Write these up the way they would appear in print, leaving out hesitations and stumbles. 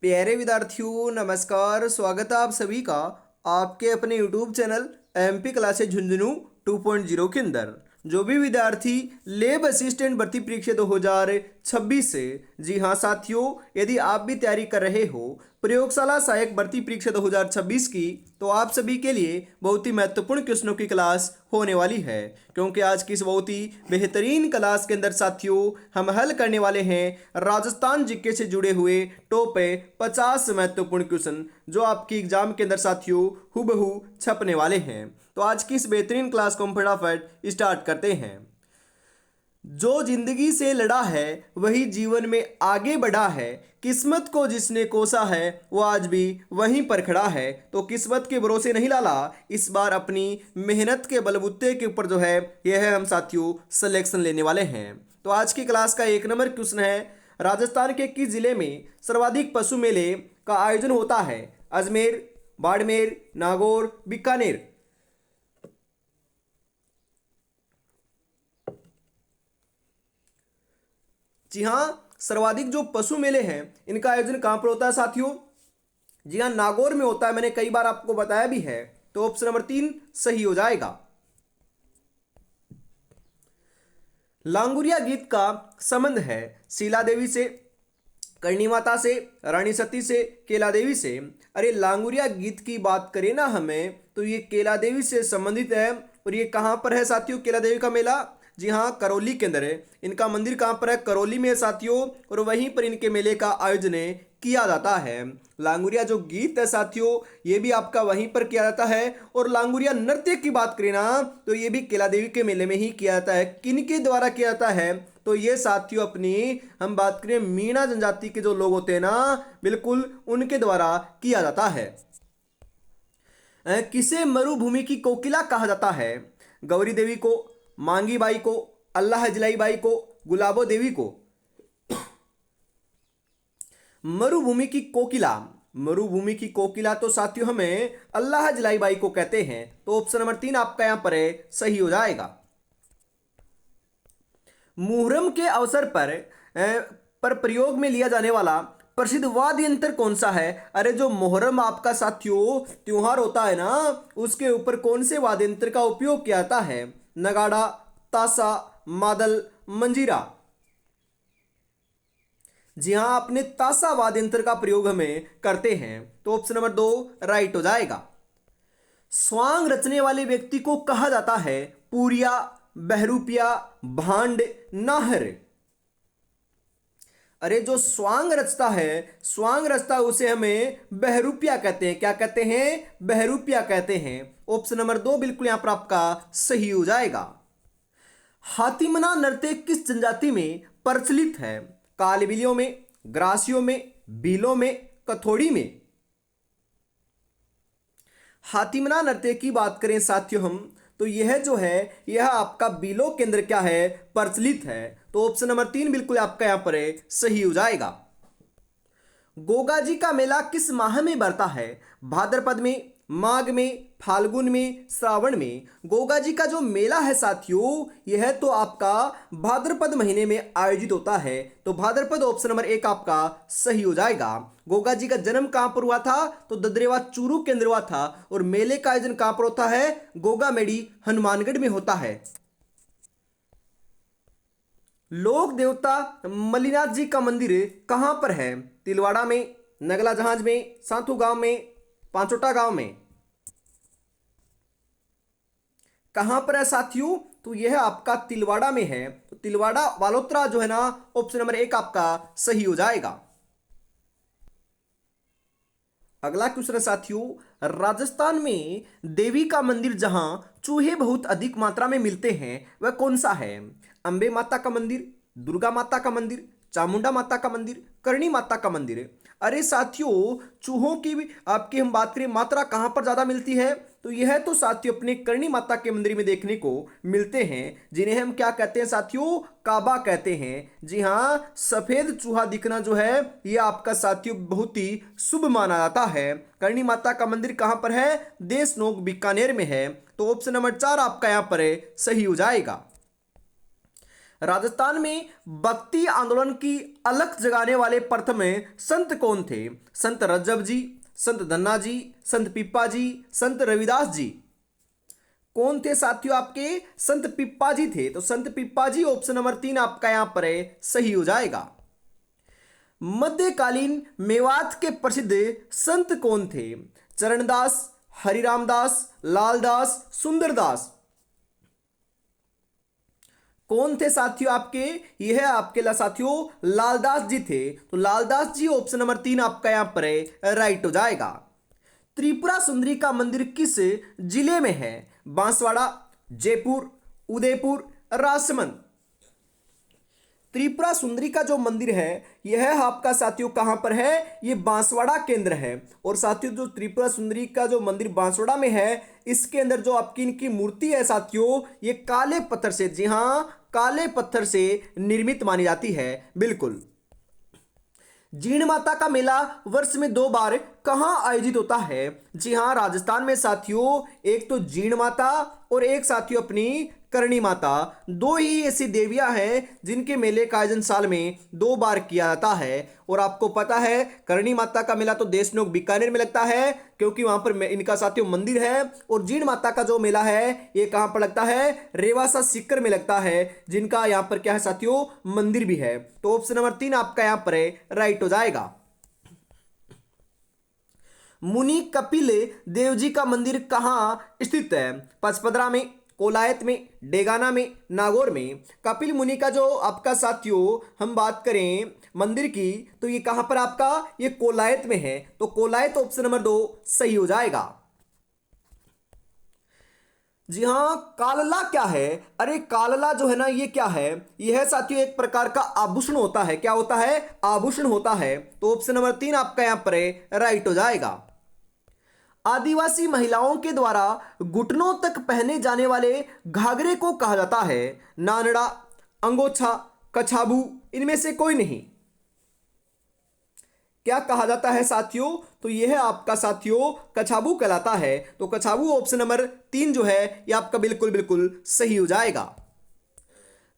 प्यारे विद्यार्थियों नमस्कार। स्वागत है आप सभी का आपके अपने YouTube channel MP classes Jhunjhunu 2.0 के अंदर। जो भी विद्यार्थी लेब असिस्टेंट भर्ती परीक्षा 2026 से, जी हाँ साथियों, यदि आप भी तैयारी कर रहे हो प्रयोगशाला सहायक भर्ती परीक्षा 2026 की, तो आप सभी के लिए बहुत ही महत्वपूर्ण क्वेश्चनों की क्लास होने वाली है। क्योंकि आज की इस बहुत ही बेहतरीन क्लास के अंदर साथियों हम हल करने वाले हैं राजस्थान जीके से जुड़े हुए टॉप 50 महत्वपूर्ण क्वेश्चन, जो आपकी एग्जाम के अंदर साथियों हुबहू छपने वाले हैं। तो आज की इस बेहतरीन क्लास को हम फटाफट स्टार्ट करते हैं। जो जिंदगी से लड़ा है वही जीवन में आगे बढ़ा है, किस्मत को जिसने कोसा है वो आज भी वहीं पर खड़ा है। तो किस्मत के भरोसे नहीं लाला, इस बार अपनी मेहनत के बलबूते के ऊपर जो है यह है हम साथियों सिलेक्शन लेने वाले हैं। तो आज की क्लास का 1 नंबर क्वेश्चन है, राजस्थान के किस जिले में सर्वाधिक पशु मेले का आयोजन होता है? अजमेर, बाड़मेर, नागौर, बीकानेर। जी हाँ, सर्वाधिक जो पशु मेले हैं इनका आयोजन कहां पर होता है साथियों? जी हाँ, नागौर में होता है। मैंने कई बार आपको बताया भी है। तो ऑप्शन नंबर 3 सही हो जाएगा। लांगुरिया गीत का संबंध है शीला देवी से, करणी माता से, रानी सती से, केला देवी से। अरे लांगुरिया गीत की बात करें ना हमें, तो ये केला देवी से संबंधित है। और ये कहाँ पर है साथियों केला देवी का मेला? जी हाँ, करौली के अंदर है। इनका मंदिर कहाँ पर है? करौली में है साथियों। और वहीं पर इनके मेले का आयोजन किया जाता है। लांगुरिया जो गीत है साथियों, ये भी आपका वहीं पर किया जाता है। और लांगुरिया नृत्य की बात करें ना, तो ये भी केला देवी के मेले में ही किया जाता है। किनके द्वारा किया जाता है? तो ये साथियों अपनी हम बात करें मीणा जनजाति के जो लोग होते हैं ना, बिल्कुल उनके द्वारा किया जाता है। किसे मरुभूमि की कोकिला कहा जाता है? गौरी देवी को, मांगी बाई को, अल्लाह जलाई बाई को, गुलाबो देवी को। मरुभूमि की कोकिला, मरुभूमि की कोकिला तो साथियों हमें अल्लाह जलाई बाई को कहते हैं। तो ऑप्शन नंबर 3 आपका यहां पर है, सही हो जाएगा। मुहर्रम के अवसर पर प्रयोग में लिया जाने वाला प्रसिद्ध वाद्य यंत्र कौन सा है? अरे जो मुहर्रम आपका साथियों त्योहार होता है ना, उसके ऊपर कौन से वाद्य यंत्र का उपयोग किया जाता है? नगाड़ा, तासा, मादल, मंजीरा। जी हाँ, अपने तासा वाद्य यंत्र का प्रयोग हमें करते हैं। तो ऑप्शन नंबर 2 राइट हो जाएगा। स्वांग रचने वाले व्यक्ति को कहा जाता है पूरिया, बहरूपिया, भांड, नाहर। अरे जो स्वांग रचता है, स्वांग रचता है उसे हमें बहरूपिया कहते हैं। क्या कहते हैं? बहरूपिया कहते हैं। ऑप्शन नंबर 2 बिल्कुल यहां पर आपका सही हो जाएगा। हातिमना नृत्य किस जनजाति में प्रचलित है? कालबिलियों में, ग्रासियों में, बीलों में, कथोड़ी में। हातिमना नृत्य की बात करें साथियों हम, तो यह जो है यह आपका बीलो के अंदर क्या है? प्रचलित है। तो ऑप्शन नंबर 3 बिल्कुल आपका यहां पर है, सही हो जाएगा। गोगा जी का मेला किस माह में बढ़ता है? भाद्रपद में, माघ में, फाल्गुन में, श्रावण में। गोगा जी का जो मेला है साथियों, यह तो आपका भाद्रपद महीने में आयोजित होता है। तो भाद्रपद ऑप्शन नंबर 1 आपका सही हो जाएगा। गोगा जी का जन्म कहां पर हुआ था? तो ददरेवा चूरू के अंदर हुआ था। और मेले का आयोजन कहां पर होता है? गोगा मेड़ी हनुमानगढ़ में होता है। लोक देवता मल्लीनाथ जी का मंदिर कहां पर है? तिलवाड़ा में, नगला जहाज में, साथू गांव में, पांचोटा गांव में। कहां पर है साथियों? तो यह आपका तिलवाड़ा में है। तो तिलवाड़ा वालोत्रा जो है ना, ऑप्शन नंबर 1 आपका सही हो जाएगा। अगला क्वेश्चन है साथियों, राजस्थान में देवी का मंदिर जहां चूहे बहुत अधिक मात्रा में मिलते हैं वह कौन सा है? अंबे माता का मंदिर, दुर्गा माता का मंदिर, चामुंडा माता का मंदिर, करणी माता का मंदिर। अरे साथियों, चूहों की भी आपकी हम बात करें मात्रा कहां पर ज्यादा मिलती है? तो यह तो साथियों अपने करणी माता के मंदिर में देखने को मिलते हैं, जिन्हें हम क्या कहते हैं साथियों? काबा कहते हैं। जी हाँ, सफेद चूहा दिखना जो है यह आपका साथियों बहुत ही शुभ माना जाता है। करणी माता का मंदिर कहां पर है? देशनोक बीकानेर में है। तो ऑप्शन नंबर 4 आपका यहां पर है, सही हो जाएगा। राजस्थान में भक्ति आंदोलन की अलख जगाने वाले प्रथम संत कौन थे? संत रज्जब जी, संत धन्ना जी, संत पिप्पा जी, संत रविदास जी। कौन थे साथियों आपके? संत पिप्पा जी थे। तो संत पिप्पा जी ऑप्शन नंबर 3 आपका यहां पर सही हो जाएगा। मध्यकालीन मेवात के प्रसिद्ध संत कौन थे? चरणदास, हरिरामदास, लालदास, सुंदरदास। कौन थे साथियों आपके? यह आपके साथियों लालदास जी थे। तो लालदास जी ऑप्शन नंबर 3 आपका यहां पर राइट हो जाएगा। त्रिपुरा सुंदरी का मंदिर किस जिले में है? बांसवाड़ा, जयपुर, उदयपुर, राजसमंद। त्रिपुरा सुंदरी का जो मंदिर है यह आपका साथियों कहां पर है? ये बांसवाड़ा केंद्र है। और साथियों जो त्रिपुरा सुंदरी का जो मंदिर बांसवाड़ा में है, इसके अंदर जो आपकी इनकी मूर्ति है साथियों, ये काले पत्थर से, जी हां, काले पत्थर से निर्मित मानी जाती है। बिल्कुल। जीण माता का मेला वर्ष में 2 बार कहां आयोजित होता है? जी हां, राजस्थान में साथियों। एक तो जीण माता और एक साथियों अपनी करणी माता। 2 ही ऐसी देवियां हैं जिनके मेले का आयोजन साल में 2 बार किया जाता है। और आपको पता है करणी माता का मेला तो देशनोक बीकानेर में लगता है, क्योंकि वहां पर इनका साथियों मंदिर है। और जीण माता का जो मेला है ये कहां पर लगता है? रेवासा सीकर में लगता है, जिनका यहां पर क्या है साथियों? मंदिर भी है। तो ऑप्शन नंबर 3 आपका यहां पर राइट हो जाएगा। मुनि कपिल देव जी का मंदिर कहां स्थित है? पचपदरा में, कोलायत में, डेगाना में, नागौर में। कपिल मुनि का जो आपका साथियों हम बात करें मंदिर की, तो ये कहां पर आपका? ये कोलायत में है। तो कोलायत ऑप्शन नंबर 2 सही हो जाएगा। जी हां, कालला क्या है? अरे कालला जो है ना, ये क्या है? यह साथियों एक प्रकार का आभूषण होता है। क्या होता है? आभूषण होता है। तो ऑप्शन नंबर 3 आपका यहां पर राइट हो जाएगा। आदिवासी महिलाओं के द्वारा घुटनों तक पहने जाने वाले घाघरे को कहा जाता है? नानड़ा, अंगोछा, कछाबू, इनमें से कोई नहीं। क्या कहा जाता है साथियों? तो यह आपका साथियों कछाबू कहलाता है। तो कछाबू ऑप्शन नंबर 3 जो है यह आपका बिल्कुल बिल्कुल सही हो जाएगा।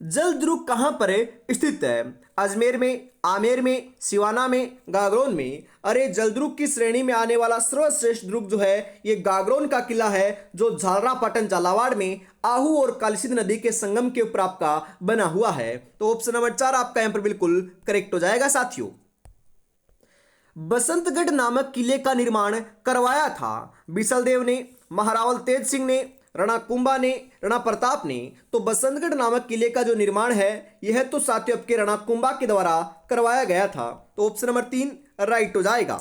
जलदुर्ग कहां पर स्थित है? अजमेर में, आमेर में, सिवाना में, गागरोन में। अरे जलदुर्ग की श्रेणी में आने वाला सर्वश्रेष्ठ दुर्ग जो है ये गागरोन का किला है, जो झालरापाटन झालावाड़ में आहू और कालीसिंध नदी के संगम के ऊपर आपका बना हुआ है। तो ऑप्शन नंबर 4 आपका यहां पर बिल्कुल करेक्ट हो जाएगा साथियों। बसंतगढ़ नामक किले का निर्माण करवाया था? बिसलदेव ने, महारावल तेज सिंह ने, राणा कुंभा ने, राणा प्रताप ने। तो बसंतगढ़ नामक किले का जो निर्माण है यह तो साथियों आपके राणा कुंभा के द्वारा करवाया गया था। तो ऑप्शन नंबर 3 राइट हो जाएगा।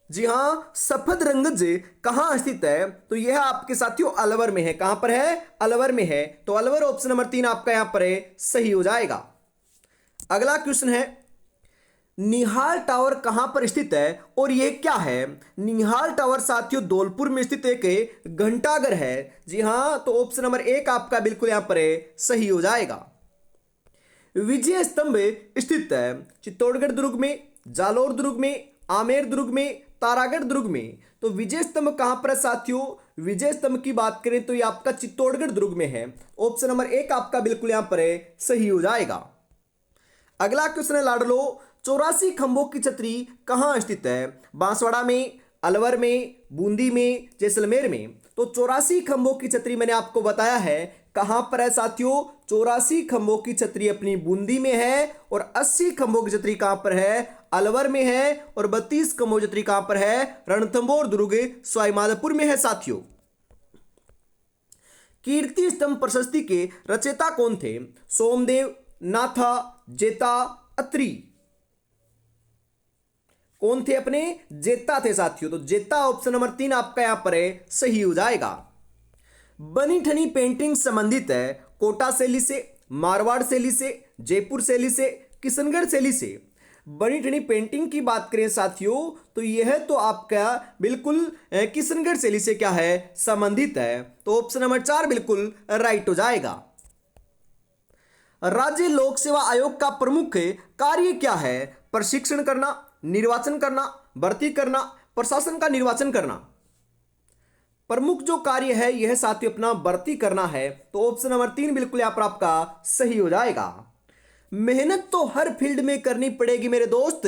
जी हां, सफदरगंज कहां स्थित है? तो यह आपके साथियों अलवर में है। कहां पर है? अलवर में है। तो अलवर ऑप्शन नंबर 3 आपका यहां पर सही हो जाएगा। अगला क्वेश्चन है, निहाल टावर कहां पर स्थित है और यह क्या है? निहाल टावर साथियों धौलपुर में स्थित एक घंटाघर है। जी हां, तो ऑप्शन नंबर 1 आपका बिल्कुल यहां पर सही हो जाएगा। विजय स्तंभ स्थित है चित्तौड़गढ़ दुर्ग में, जालोर दुर्ग में, आमेर दुर्ग में, तारागढ़ दुर्ग में। तो विजय स्तंभ कहां पर है साथियों? विजय स्तंभ की बात करें तो यह आपका चित्तौड़गढ़ दुर्ग में है। ऑप्शन नंबर 1 आपका बिल्कुल यहां पर सही हो जाएगा। अगला क्वेश्चन है लाडलो, 84 खंभों की छतरी कहां स्थित है? बांसवाड़ा में, अलवर में, बूंदी में, जैसलमेर में। तो 84 खंभों की छतरी मैंने आपको बताया है कहां पर है साथियों? 84 खंभों की छतरी अपनी बूंदी में है। और 80 खंभों की छतरी कहां पर है? अलवर में है। और 32 खंभों की छतरी कहां पर है? रणथंभौर दुर्ग सवाईमाधोपुर में है साथियों। कीर्ति स्तंभ प्रशस्ति के रचयिता कौन थे? सोमदेव, नाथा, जेता, अत्रि। कौन थे? अपने जेता थे साथियों। तो जेता ऑप्शन नंबर 3 आपका यहां पर सही हो जाएगा। बनी ठनी पेंटिंग संबंधित है कोटा शैली से, मारवाड़ शैली से, जयपुर शैली से, किशनगढ़ शैली से। बनी ठनी पेंटिंग की बात करें साथियों तो यह तो आपका बिल्कुल किशनगढ़ शैली से क्या है? संबंधित है। तो ऑप्शन नंबर 4 बिल्कुल राइट हो जाएगा। राज्य लोक सेवा आयोग का प्रमुख कार्य क्या है? प्रशिक्षण करना, निर्वाचन करना, भर्ती करना, प्रशासन का निर्वाचन करना। प्रमुख जो कार्य है यह साथियों अपना भर्ती करना है, तो ऑप्शन नंबर 3 बिल्कुल यहाँ पर आपका सही हो जाएगा। मेहनत तो हर फील्ड में करनी पड़ेगी मेरे दोस्त,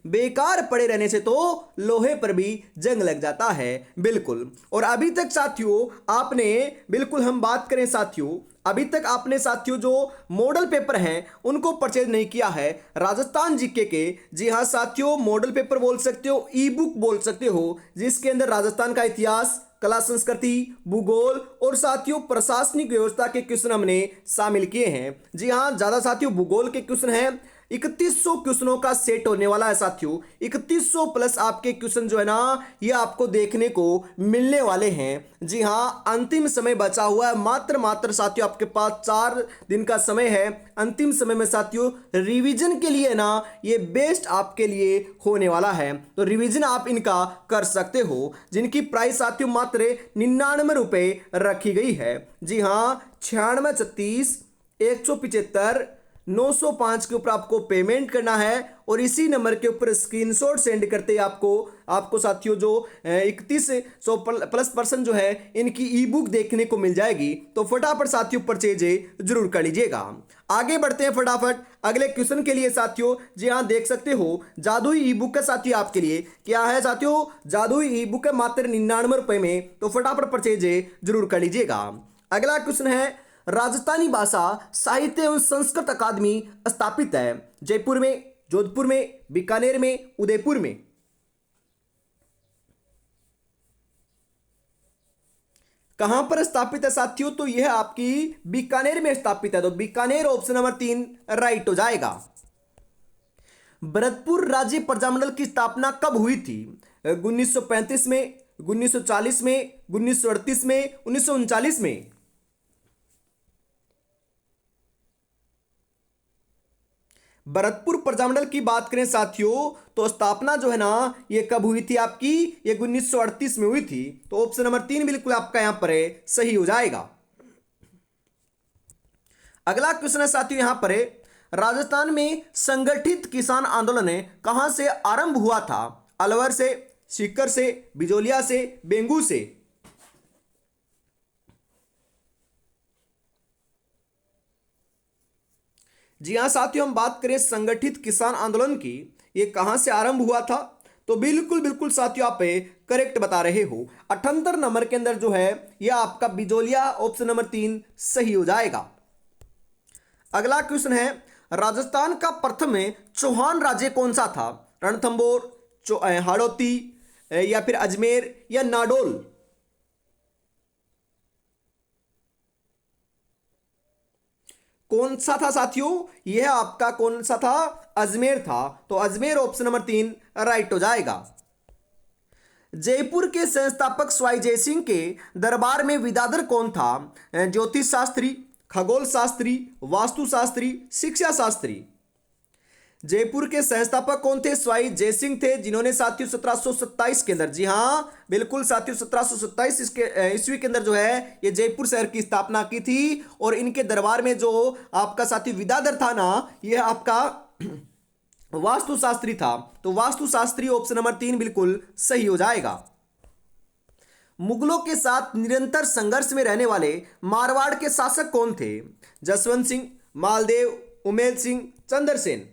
बेकार पड़े रहने से तो लोहे पर भी जंग लग जाता है। बिल्कुल। और अभी तक साथियों आपने, बिल्कुल हम बात करें साथियों, अभी तक आपने साथियों जो मॉडल पेपर हैं उनको परचेज नहीं किया है राजस्थान जीके के। जी हाँ साथियों, मॉडल पेपर बोल सकते हो, ई बुक बोल सकते हो, जिसके अंदर राजस्थान का इतिहास, कला संस्कृति, भूगोल और साथियों प्रशासनिक व्यवस्था के क्वेश्चन हमने शामिल किए हैं। जी हाँ, ज्यादा साथियों भूगोल के क्वेश्चन हैं। 3100 क्वेश्चनों का सेट होने वाला है साथियों। 3100 प्लस आपके क्वेश्चन जो है ना ये आपको देखने को मिलने वाले हैं। जी हाँ, अंतिम समय बचा हुआ है, मात्र साथियों आपके पास 4 दिन का समय है। अंतिम समय में साथियों रिवीजन के लिए ना ये बेस्ट आपके लिए होने वाला है, तो रिवीजन आप इनका कर सकते हो, जिनकी प्राइस साथियों मात्र 99 रुपए रखी गई है। जी हाँ, 96 36 175 905 के ऊपर आपको पेमेंट करना है और इसी नंबर के ऊपर स्क्रीनशॉट सेंड करते ही आपको साथियों जो 3100 प्लस पर्सन जो है इनकी ई बुक देखने को मिल जाएगी। तो फटाफट साथियों परचेज जरूर कर लीजिएगा। आगे बढ़ते हैं फटाफट अगले क्वेश्चन के लिए साथियों। जी हाँ, देख सकते हो जादुई ई बुक का साथियों आपके लिए क्या है साथियों, जादुई ई बुक है मात्र 99 रुपए में, तो फटाफट परचेज जरूर कर लीजिएगा। अगला क्वेश्चन है, राजस्थानी भाषा साहित्य एवं संस्कृत अकादमी स्थापित है जयपुर में, जोधपुर में, बीकानेर में, उदयपुर में। कहां पर स्थापित है साथियों, तो यह आपकी बीकानेर में स्थापित है, तो बीकानेर ऑप्शन नंबर 3 राइट हो जाएगा। भरतपुर राज्य प्रजामंडल की स्थापना कब हुई थी? 1935 में, 1940 में, 1938 में, 1939 में। भरतपुर प्रजामंडल की बात करें साथियों तो स्थापना जो है ना ये कब हुई थी आपकी, ये 1938 में हुई थी, तो ऑप्शन नंबर 3 बिल्कुल आपका यहां पर है सही हो जाएगा। अगला क्वेश्चन है साथियों यहां पर है, राजस्थान में संगठित किसान आंदोलन कहां से आरंभ हुआ था? अलवर से, सीकर से, बिजोलिया से, बेंगू से। जी हाँ साथियों, हम बात करें संगठित किसान आंदोलन की, ये कहां से आरंभ हुआ था, तो बिल्कुल साथियों आप करेक्ट बता रहे हो। 78 नंबर के अंदर जो है यह आपका बिजोलिया ऑप्शन नंबर 3 सही हो जाएगा। अगला क्वेश्चन है, राजस्थान का प्रथम चौहान राज्य कौन सा था? रणथंबोर, हाड़ौती या फिर अजमेर या नाडोल। कौन सा था साथियों, यह आपका कौन सा था? अजमेर था, तो अजमेर ऑप्शन नंबर 3 राइट हो जाएगा। जयपुर के संस्थापक स्वाई जयसिंह के दरबार में विदाधर कौन था? ज्योतिष शास्त्री, खगोल शास्त्री, वास्तु शास्त्री, शिक्षा शास्त्री। जयपुर के संस्थापक कौन थे? स्वाई जयसिंह थे, जिन्होंने साथियों 1727 के अंदर, जी हाँ बिल्कुल साथियों 1727 इसके ईस्वी के अंदर जो है ये जयपुर शहर की स्थापना की थी। और इनके दरबार में जो आपका साथी विदाधर था ना यह आपका वास्तु शास्त्री था, तो वास्तु शास्त्री ऑप्शन नंबर 3 बिल्कुल सही हो जाएगा। मुगलों के साथ निरंतर संघर्ष में रहने वाले मारवाड़ के शासक कौन थे? जसवंत सिंह, मालदेव, उमेद सिंह, चंद्रसेन।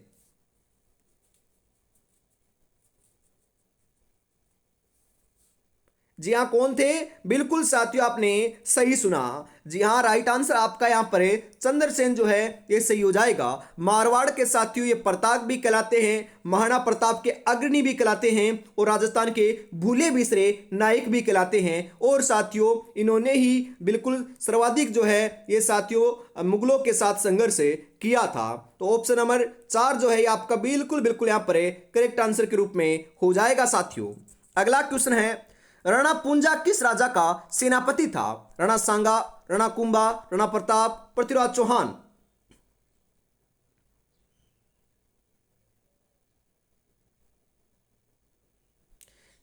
जी हाँ, कौन थे? बिल्कुल साथियों आपने सही सुना। जी हाँ, राइट आंसर आपका यहां पर है चंद्रसेन जो है ये सही हो जाएगा। मारवाड़ के साथियों ये प्रताप भी कहलाते हैं, महाराणा प्रताप के अग्रणी भी कहलाते हैं और राजस्थान के भूले बिसरे नायक भी कहलाते हैं। और साथियों इन्होंने ही बिल्कुल सर्वाधिक जो है ये साथियों मुगलों के साथ संघर्ष किया था। तो ऑप्शन नंबर 4 जो है ये आपका बिल्कुल यहां पर करेक्ट आंसर के रूप में हो जाएगा साथियों। अगला क्वेश्चन है, राणा पुंजा किस राजा का सेनापति था? राणा सांगा, राणा कुंभा, राणा प्रताप, पृथ्वीराज चौहान।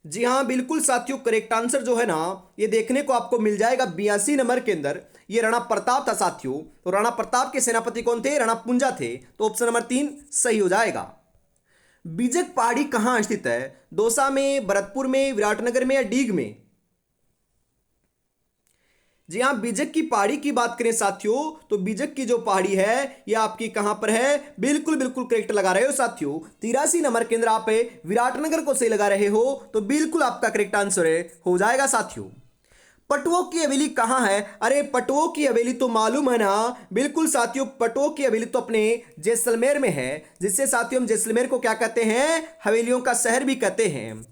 जी हाँ बिल्कुल साथियों, करेक्ट आंसर जो है ना ये देखने को आपको मिल जाएगा 82 नंबर के अंदर, ये राणा प्रताप था साथियों। तो राणा प्रताप के सेनापति कौन थे? राणा पुंजा थे, तो ऑप्शन नंबर 3 सही हो जाएगा। बीजक पहाड़ी कहां स्थित है? दौसा में, भरतपुर में, विराटनगर में या डीग में। जी हाँ, बीजक की पहाड़ी की बात करें साथियों, तो बीजक की जो पहाड़ी है ये आपकी कहां पर है? बिल्कुल बिल्कुल करेक्ट लगा रहे हो साथियों। 83 नंबर के अंदर आप विराटनगर को सही लगा रहे हो, तो बिल्कुल आपका करेक्ट आंसर है हो जाएगा साथियों। पटुओं की हवेली कहाँ है? अरे पटुओं की हवेली तो मालूम है ना, बिल्कुल साथियों, पटुओं की हवेली तो अपने जैसलमेर में है, जिससे साथियों हम जैसलमेर को क्या कहते हैं? हवेलियों का शहर भी कहते हैं।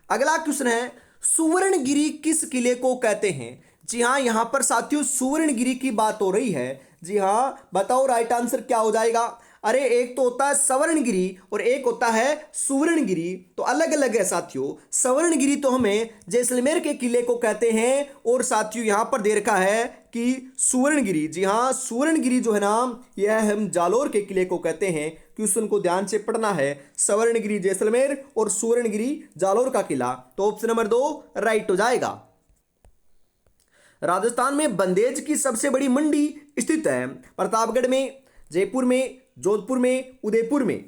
अगला क्वेश्चन है, सुवर्णगिरी किस किले को कहते हैं? जी हाँ, यहां पर साथियों सुवर्णगिरी की बात हो रही है। जी हाँ, बताओ राइट आंसर क्या हो जाएगा? अरे एक तो होता है सवर्णगिरी और एक होता है सुवर्णगिरी, तो अलग अलग है साथियों। सवर्णगिरी तो हमें जैसलमेर के किले को कहते हैं, और साथियों यहां पर दे रखा है कि सुवर्णगिरी, जी हाँ सुवर्णगिरी जो है ना, यह हम जालोर के किले को कहते हैं। क्वेश्चन को ध्यान से पढ़ना है, सवर्णगिरी जैसलमेर और सुवर्णगिरी जालोर का किला, तो ऑप्शन नंबर 2 राइट हो जाएगा। राजस्थान में बंदेज की सबसे बड़ी मंडी स्थित है? प्रतापगढ़ में, जयपुर में, जोधपुर में, उदयपुर में।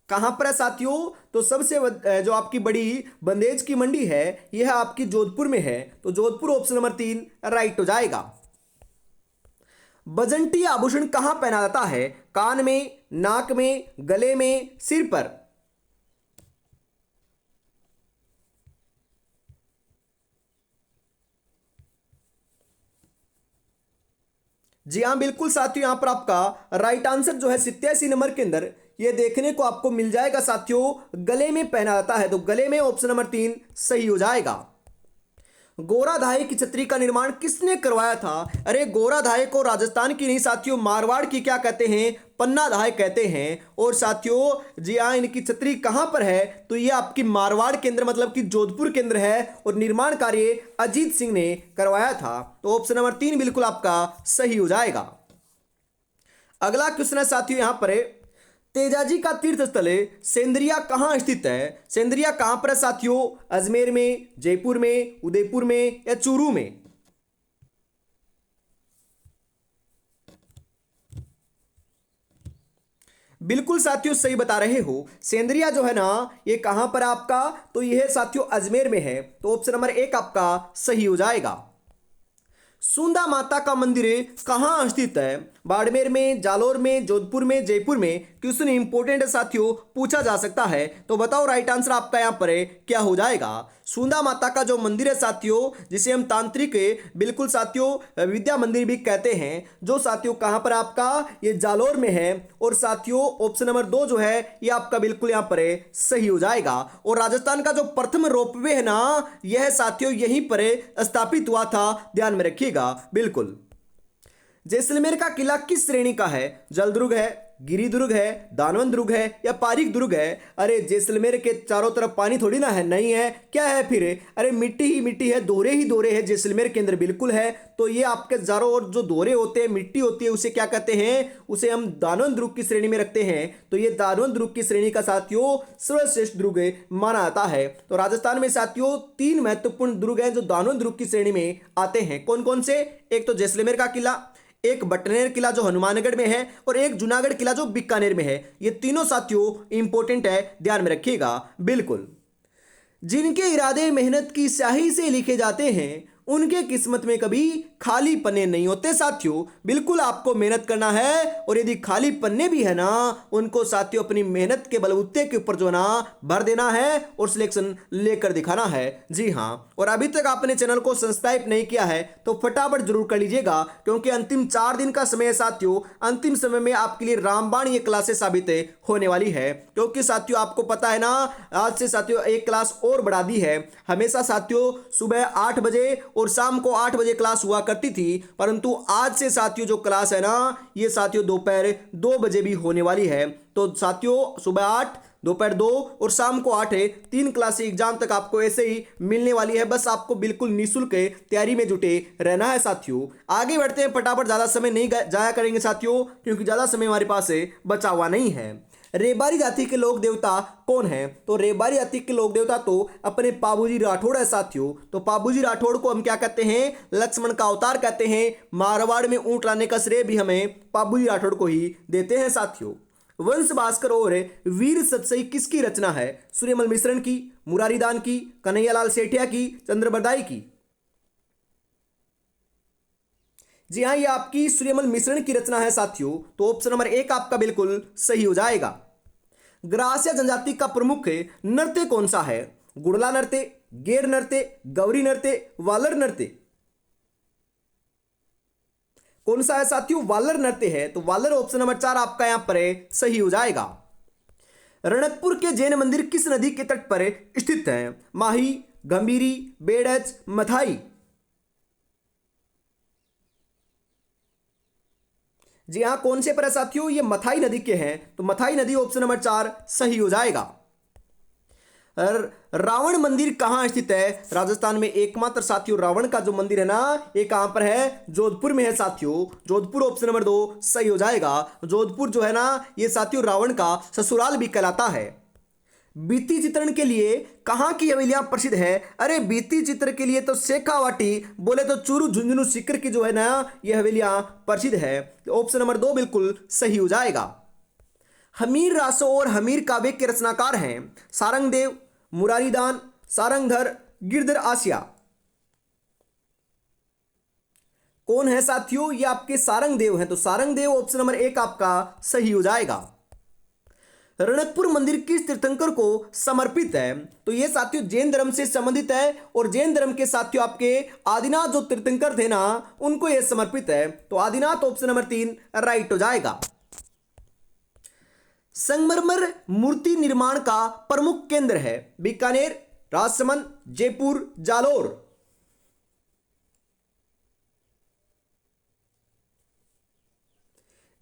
कहां पर है साथियों? तो सबसे जो आपकी बड़ी बंदेज की मंडी है यह आपकी जोधपुर में है, तो जोधपुर ऑप्शन नंबर 3 राइट हो जाएगा। बजंटी आभूषण कहां पहना जाता है? कान में, नाक में, गले में, सिर पर। जी हाँ, बिल्कुल साथियों, यहां पर आपका राइट आंसर जो है 87 नंबर के अंदर ये देखने को आपको मिल जाएगा साथियों, गले में पहना जाता है, तो गले में ऑप्शन नंबर 3 सही हो जाएगा। गोराधाय की छतरी का निर्माण किसने करवाया था? अरे गोराधाय को राजस्थान की नहीं साथियों, मारवाड़ की क्या कहते हैं? पन्नाधाय कहते हैं। और साथियों जी हाँ, इनकी छतरी कहां पर है? तो ये आपकी मारवाड़ के अंदर, मतलब कि जोधपुर के अंदर है, और निर्माण कार्य अजीत सिंह ने करवाया था, तो ऑप्शन नंबर 3 बिल्कुल आपका सही हो जाएगा। अगला क्वेश्चन है साथियों यहां पर, तेजाजी का तीर्थ स्थल सेंद्रिया कहाँ स्थित है? सेंद्रिया कहां पर है साथियों? अजमेर में, जयपुर में, उदयपुर में, या चूरू में? बिल्कुल साथियों सही बता रहे हो, सेंद्रिया जो है ना ये कहां पर है आपका? तो यह साथियों अजमेर में है, तो ऑप्शन नंबर 1 आपका सही हो जाएगा। सुंदा माता का मंदिर कहाँ स्थित है? बाड़मेर में, जालोर में, जोधपुर में, जयपुर में। क्वेश्चन इंपोर्टेंट है साथियों, पूछा जा सकता है, तो बताओ राइट आंसर आपका यहाँ पर क्या हो जाएगा? सुंदा माता का जो मंदिर है साथियों, जिसे हम तांत्रिक बिल्कुल साथियों विद्या मंदिर भी कहते हैं, जो साथियों कहाँ पर आपका? ये जालोर में है, और साथियों ऑप्शन नंबर 2 जो है ये आपका बिल्कुल यहाँ पर सही हो जाएगा। और राजस्थान का जो प्रथम रोपवे है ना, यह साथियों यहीं पर स्थापित हुआ था, ध्यान में रखिएगा बिल्कुल। जैसलमेर का किला किस श्रेणी का है? जलदुर्ग है, गिरिदुर्ग है, दानवन दुर्ग है, या पारीक दुर्ग है? अरे जैसलमेर के चारों तरफ पानी थोड़ी ना है, नहीं है, क्या है फिर? अरे मिट्टी ही मिट्टी है, दोहरे ही दोहरे है, जैसलमेर के अंदर बिल्कुल है। तो ये आपके चारों ओर जो दोहरे होते हैं, मिट्टी होती है, उसे क्या कहते हैं? उसे हम दानवन दुर्ग की श्रेणी में रखते हैं, तो ये दानवन दुर्ग की श्रेणी का साथियों सर्वश्रेष्ठ दुर्ग माना जाता है। तो राजस्थान में साथियों 3 महत्वपूर्ण दुर्ग हैं जो दानवन दुर्ग की श्रेणी में आते हैं। कौन कौन से? एक तो जैसलमेर का किला, एक बटनेर किला जो हनुमानगढ़ में है, और एक जूनागढ़ किला जो बीकानेर में है। ये तीनों साथियों इंपॉर्टेंट है, ध्यान में रखिएगा बिल्कुल। जिनके इरादे मेहनत की स्याही से लिखे जाते हैं उनके किस्मत में कभी खाली पन्ने नहीं होते साथियों। बिल्कुल आपको मेहनत करना है, और यदि खाली पन्ने भी है ना, उनको साथियों अपनी मेहनत के बलबूते के ऊपर जो ना भर देना है और सिलेक्शन लेकर दिखाना है। जी हाँ, और अभी तक आपने चैनल को सब्सक्राइब नहीं किया है तो फटाफट जरूर कर लीजिएगा, क्योंकि अंतिम 4 दिन का समय है साथियों। अंतिम समय में आपके लिए रामबाण ये क्लासेस साबित होने वाली है, क्योंकि साथियों आपको पता है ना, आज से साथियों एक क्लास और बढ़ा दी है। हमेशा साथियों सुबह 8 बजे और शाम को 8 बजे क्लास हुआ करती थी, परंतु आज से साथियों जो क्लास है ना, ये साथियों दोपहर 2 बजे भी होने वाली है। तो साथियों सुबह 8, दोपहर 2 और शाम को 8 है, 3 क्लास एग्जाम तक आपको ऐसे ही मिलने वाली है। बस आपको बिल्कुल निःशुल्क तैयारी में जुटे रहना है साथियों। आगे बढ़ते हैं फटाफट, ज़्यादा समय नहीं जाया करेंगे साथियों, क्योंकि ज़्यादा समय हमारे पास बचा हुआ नहीं है। रेबारी जाति के लोक देवता कौन है? तो रेबारी जाति के लोक देवता तो अपने पाबूजी राठौड़ है साथियों। तो पाबूजी राठौड़ को हम क्या कहते हैं? लक्ष्मण का अवतार कहते हैं। मारवाड़ में ऊंट लाने का श्रेय भी हमें पाबूजी राठौड़ को ही देते हैं साथियों। वंश भास्कर और वीर सतसई किसकी रचना है? सूर्यमल मिश्रण की, मुरारीदान की, कन्हैयालाल सेठिया की, चंद्रबरदाई की? जी हाँ, ये आपकी सूर्यमल मिश्रण की रचना है साथियों, तो ऑप्शन नंबर 1 आपका बिल्कुल सही हो जाएगा। ग्रासिया जनजाति का प्रमुख नृत्य कौन सा है? गुड़ला नृत्य, गेर नृत्य, गौरी नृत्य, वालर नृत्य। कौन सा है साथियों? वालर नृत्य है, तो वालर ऑप्शन नंबर 4 आपका यहां पर सही हो जाएगा। रणकपुर के जैन मंदिर किस नदी के तट पर स्थित है? माही, गंभीरी, बेड़च, मथाई। जी हाँ, कौन से पर है साथियों? ये मथाई नदी के हैं, तो मथाई नदी ऑप्शन नंबर 4 सही हो जाएगा। रावण मंदिर कहाँ स्थित है? राजस्थान में एकमात्र साथियों रावण का जो मंदिर है ना, ये कहां पर है? जोधपुर में है साथियों। जोधपुर ऑप्शन नंबर 2 सही हो जाएगा। जोधपुर जो है ना, ये साथियों रावण का ससुराल भी कहलाता है। भित्ति चित्रण के लिए कहाँ की हवेलियां प्रसिद्ध है? अरे भित्ति चित्र के लिए तो शेखावाटी, बोले तो चूरू, झुंझुनू, सीकर की जो है ना, ये हवेलियां प्रसिद्ध है। ऑप्शन नंबर 2 बिल्कुल सही हो जाएगा। हमीर रासो और हमीर काव्य के रचनाकार हैं सारंगदेव, मुरारीदान, सारंगधर, गिरधर आसिया। कौन है साथियों? ये आपके सारंगदेव हैं, तो सारंगदेव ऑप्शन नंबर 1 आपका सही हो जाएगा। रणकपुर मंदिर किस तीर्थंकर को समर्पित है? तो ये साथियों जैन धर्म से संबंधित है, और जैन धर्म के साथियों आपके आदिनाथ जो तीर्थंकर थे ना, उनको यह समर्पित है, तो आदिनाथ ऑप्शन नंबर 3 राइट हो जाएगा। संगमरमर मूर्ति निर्माण का प्रमुख केंद्र है? बीकानेर, राजसमंद, जयपुर, जालोर।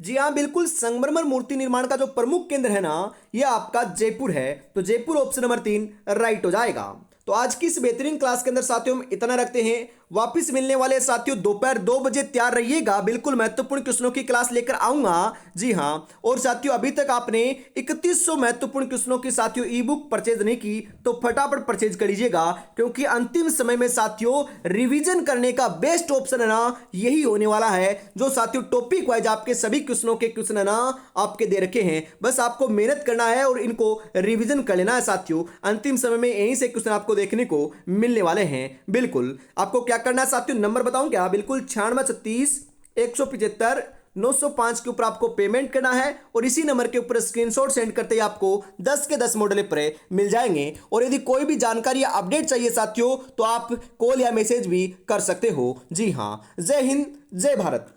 जी हाँ, बिल्कुल संगमरमर मूर्ति निर्माण का जो प्रमुख केंद्र है ना, यह आपका जयपुर है, तो जयपुर ऑप्शन नंबर 3 राइट हो जाएगा। तो आज की इस बेहतरीन क्लास के अंदर साथियों हम इतना रखते हैं। वापस मिलने वाले साथियों दोपहर 2 बजे तैयार रहिएगा, बिल्कुल महत्वपूर्ण क्वेश्चनों की क्लास लेकर आऊंगा। जी हाँ, और साथियों अभी तक आपने 3100 महत्वपूर्ण क्वेश्चनों की साथियों ई बुक परचेज नहीं की, तो फटाफट परचेज कर लीजिएगा, क्योंकि अंतिम समय में साथियों रिवीजन करने का बेस्ट ऑप्शन है ना, यही होने वाला है। जो साथियों टॉपिक वाइज आपके सभी क्वेश्चनों के क्वेश्चन है ना, आपके दे रखे हैं, बस आपको मेहनत करना है और इनको रिवीजन कर लेना है साथियों। अंतिम समय में यहीं से क्वेश्चन आपको देखने को मिलने वाले हैं। बिल्कुल आपको क्या करना है साथियों, नंबर बताऊं क्या? बिल्कुल 9636 175 905 के ऊपर आपको पेमेंट करना है, और इसी नंबर के ऊपर स्क्रीनशॉट सेंड करते ही आपको 10 के 10 मॉडल पेपर मिल जाएंगे। और यदि कोई भी जानकारी या अपडेट चाहिए साथियों, तो आप कॉल या मैसेज भी कर सकते हो। जी हाँ, जय हिंद, जय भारत।